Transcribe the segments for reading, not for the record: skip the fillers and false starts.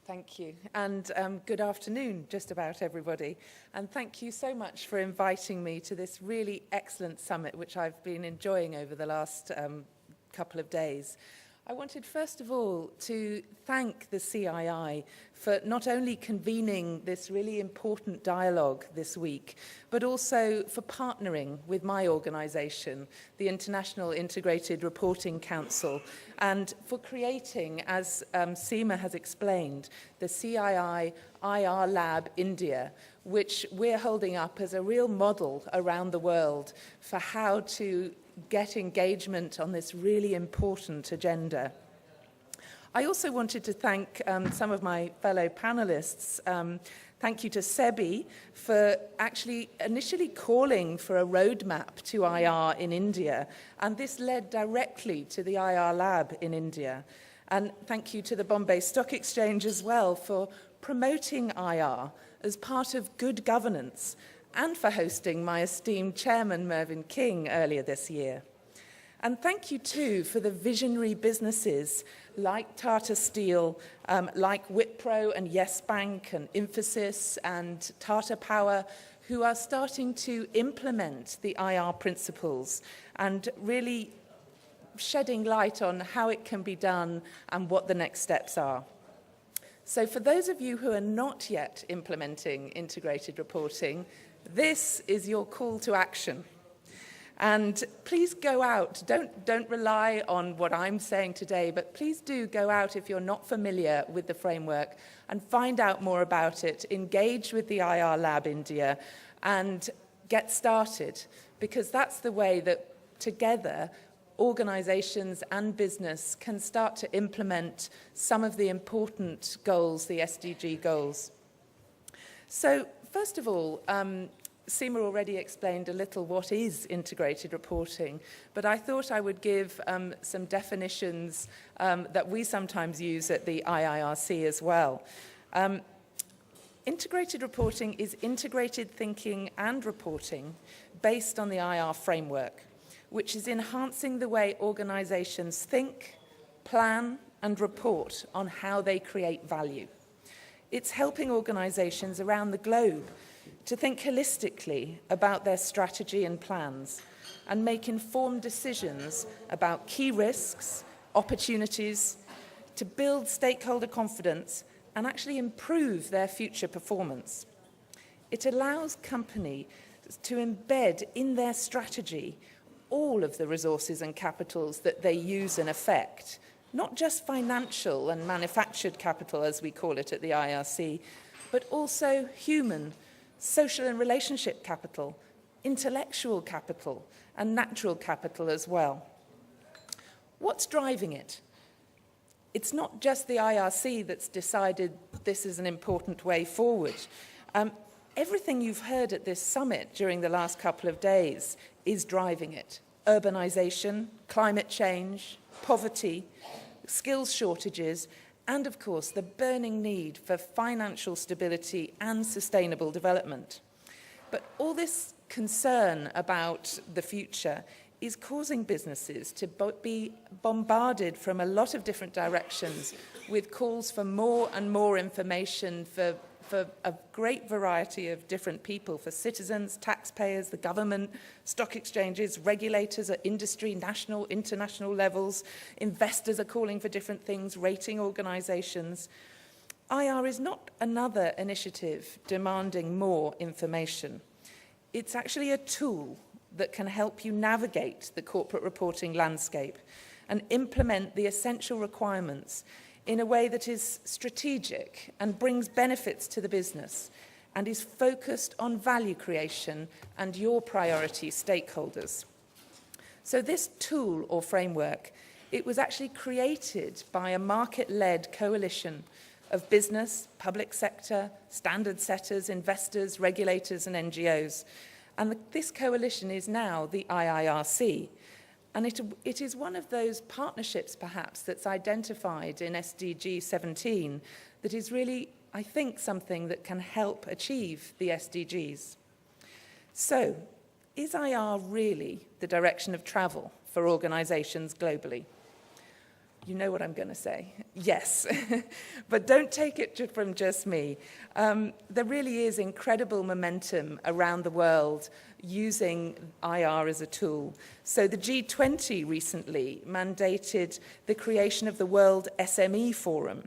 Thank you, and good afternoon, just about everybody. And thank you so much for inviting me to this really excellent summit, which I've been enjoying over the last couple of days. I wanted, first of all, to thank the CII for not only convening this really important dialogue this week, but also for partnering with my organisation, the International Integrated Reporting Council, and for creating, as Seema has explained, the CII-IR Lab India, which we're holding up as a real model around the world for how to get engagement on this really important agenda. I also wanted to thank some of my fellow panelists. Thank you to Sebi for actually initially calling for a roadmap to IR in India, and this led directly to the IR Lab in India. And thank you to the Bombay Stock Exchange as well for promoting IR as part of good governance, and for hosting my esteemed chairman, Mervyn King, earlier this year. And thank you, too, for the visionary businesses like Tata Steel, like Wipro and Yes Bank and Infosys and Tata Power, who are starting to implement the IR principles and really shedding light on how it can be done and what the next steps are. So for those of you who are not yet implementing integrated reporting, this is your call to action. And please go out, don't rely on what I'm saying today, but please do go out if you're not familiar with the framework and find out more about it, engage with the IR Lab India and get started, because that's the way that together organisations and business can start to implement some of the important goals, the SDG goals. So first of all, Seema already explained a little what is integrated reporting, but I thought I would give some definitions that we sometimes use at the IIRC as well. Integrated reporting is integrated thinking and reporting based on the IR framework, which is enhancing the way organisations think, plan and report on how they create value. It's helping organisations around the globe to think holistically about their strategy and plans and make informed decisions about key risks, opportunities, to build stakeholder confidence and actually improve their future performance. It allows companies to embed in their strategy all of the resources and capitals that they use and affect, not just financial and manufactured capital, as we call it at the IRC, but also human, social and relationship capital, intellectual capital, and natural capital as well. What's driving it? It's not just the IRC that's decided this is an important way forward. Everything you've heard at this summit during the last couple of days is driving it. Urbanisation, climate change, poverty, skills shortages, and of course the burning need for financial stability and sustainable development. But all this concern about the future is causing businesses to be bombarded from a lot of different directions with calls for more and more information for a great variety of different people, for citizens, taxpayers, the government, stock exchanges, regulators at industry, national, international levels. Investors are calling for different things, rating organisations. IR is not another initiative demanding more information. It's actually a tool that can help you navigate the corporate reporting landscape and implement the essential requirements in a way that is strategic and brings benefits to the business and is focused on value creation and your priority stakeholders. So this tool or framework, it was actually created by a market-led coalition of business, public sector, standard setters, investors, regulators and NGOs. And this coalition is now the IIRC. And it is one of those partnerships, perhaps, that's identified in SDG 17 that is really, I think, something that can help achieve the SDGs. So, is IR really the direction of travel for organisations globally? You know what I'm going to say. Yes. But don't take it from just me. There really is incredible momentum around the world using IR as a tool. So the G20 recently mandated the creation of the World SME Forum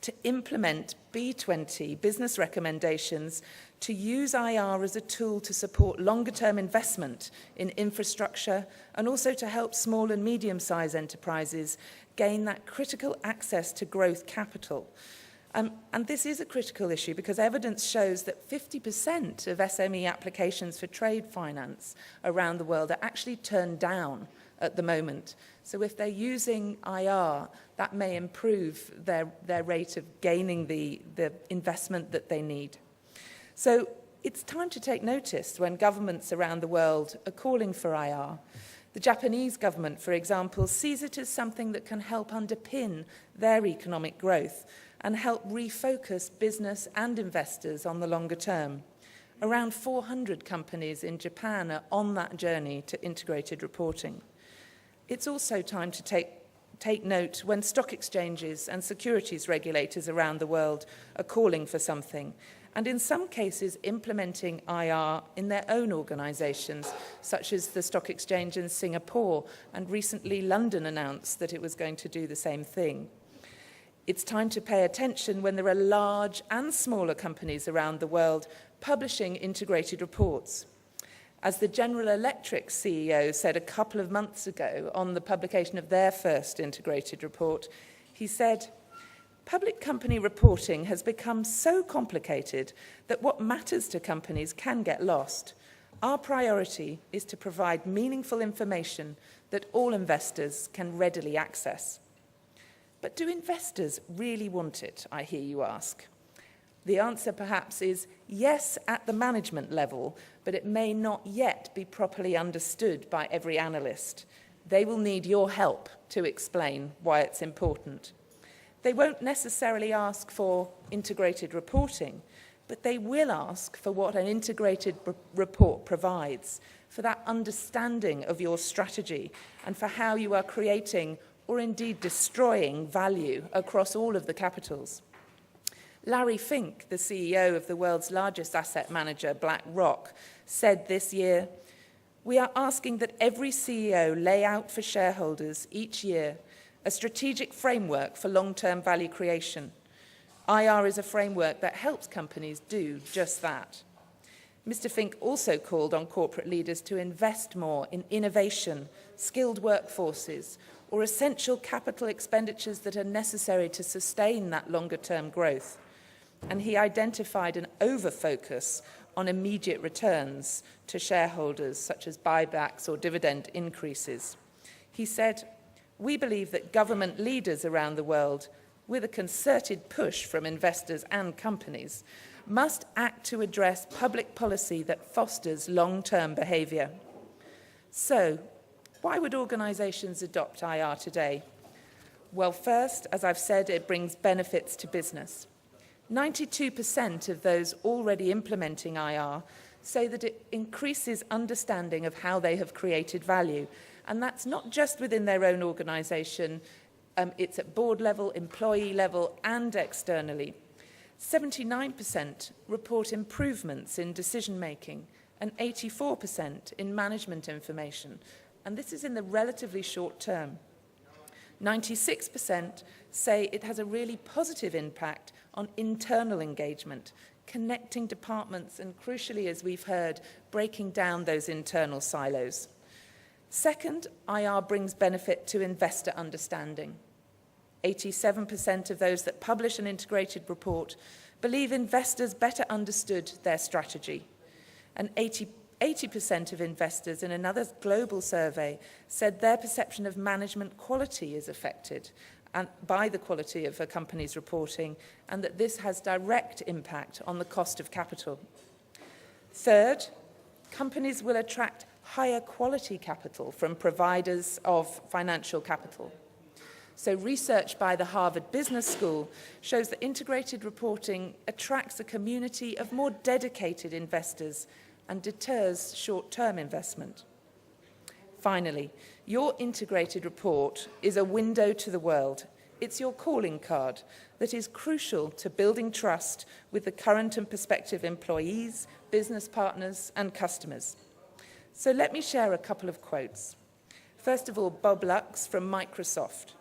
to implement B20 business recommendations to use IR as a tool to support longer-term investment in infrastructure and also to help small and medium-sized enterprises gain that critical access to growth capital. And this is a critical issue because evidence shows that 50% of SME applications for trade finance around the world are actually turned down at the moment. So if they're using IR, that may improve their rate of gaining the investment that they need. So it's time to take notice when governments around the world are calling for IR. The Japanese government, for example, sees it as something that can help underpin their economic growth and help refocus business and investors on the longer term. Around 400 companies in Japan are on that journey to integrated reporting. It's also time to take note when stock exchanges and securities regulators around the world are calling for something, and in some cases implementing IR in their own organisations, such as the Stock Exchange in Singapore, and recently London announced that it was going to do the same thing. It's time to pay attention when there are large and smaller companies around the world publishing integrated reports. As the General Electric CEO said a couple of months ago on the publication of their first integrated report, he said, "Public company reporting has become so complicated that what matters to companies can get lost. Our priority is to provide meaningful information that all investors can readily access." But do investors really want it, I hear you ask? The answer perhaps is yes at the management level, but it may not yet be properly understood by every analyst. They will need your help to explain why it's important. They won't necessarily ask for integrated reporting, but they will ask for what an integrated report provides, for that understanding of your strategy and for how you are creating or indeed destroying value across all of the capitals. Larry Fink, the CEO of the world's largest asset manager, BlackRock, said this year, "We are asking that every CEO lay out for shareholders each year a strategic framework for long-term value creation. IR is a framework that helps companies do just that." Mr. Fink also called on corporate leaders to invest more in innovation, skilled workforces, or essential capital expenditures that are necessary to sustain that longer-term growth. And he identified an over-focus on immediate returns to shareholders, such as buybacks or dividend increases. He said, "We believe that government leaders around the world, with a concerted push from investors and companies, must act to address public policy that fosters long-term behaviour." So, why would organisations adopt IR today? Well, first, as I've said, it brings benefits to business. 92% of those already implementing IR say that it increases understanding of how they have created value. And that's not just within their own organisation, it's at board level, employee level, and externally. 79% report improvements in decision-making and 84% in management information. And this is in the relatively short term. 96% say it has a really positive impact on internal engagement, connecting departments and, crucially, as we've heard, breaking down those internal silos. Second, IR brings benefit to investor understanding. 87% of those that publish an integrated report believe investors better understood their strategy. And 80% of investors in another global survey said their perception of management quality is affected and by the quality of a company's reporting, and that this has direct impact on the cost of capital. Third, companies will attract higher quality capital from providers of financial capital. So research by the Harvard Business School shows that integrated reporting attracts a community of more dedicated investors and deters short-term investment. Finally, your integrated report is a window to the world. It's your calling card that is crucial to building trust with the current and prospective employees, business partners, and customers. So let me share a couple of quotes. First of all, Bob Lux from Microsoft.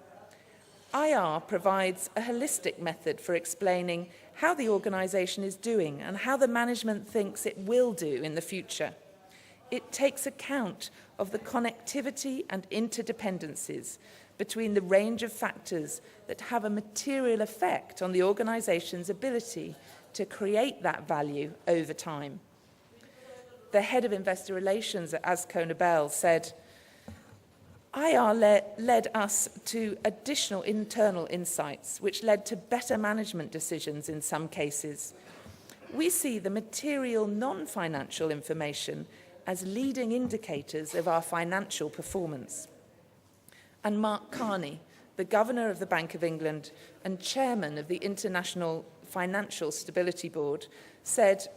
IR provides a holistic method for explaining how the organisation is doing and how the management thinks it will do in the future. It takes account of the connectivity and interdependencies between the range of factors that have a material effect on the organisation's ability to create that value over time. The head of investor relations at Asco Nobel said, IR led us to additional internal insights, which led to better management decisions in some cases. We see the material non-financial information as leading indicators of our financial performance. And Mark Carney, the Governor of the Bank of England and Chairman of the International Financial Stability Board, said,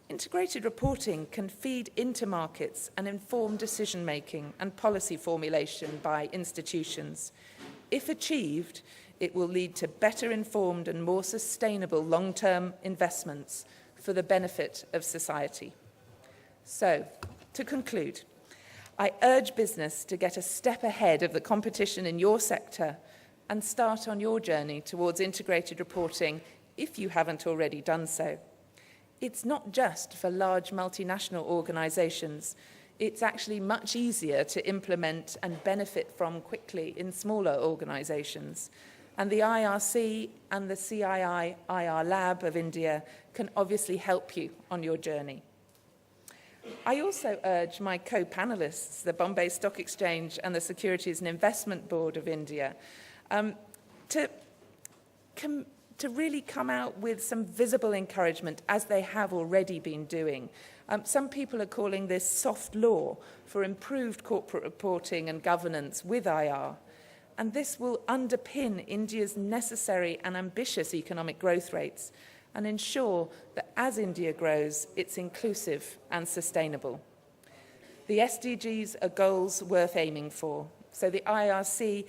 integrated reporting can feed into markets and inform decision-making and policy formulation by institutions. If achieved, it will lead to better informed and more sustainable long-term investments for the benefit of society. So, to conclude, I urge business to get a step ahead of the competition in your sector and start on your journey towards integrated reporting if you haven't already done so. It's not just for large multinational organisations. It's actually much easier to implement and benefit from quickly in smaller organisations. And the IRC and the CII-IR Lab of India can obviously help you on your journey. I also urge my co-panellists, the Bombay Stock Exchange and the Securities and Investment Board of India, to really come out with some visible encouragement, as they have already been doing. Some people are calling this soft law for improved corporate reporting and governance with IR. And this will underpin India's necessary and ambitious economic growth rates and ensure that as India grows, it's inclusive and sustainable. The SDGs are goals worth aiming for, so the IRC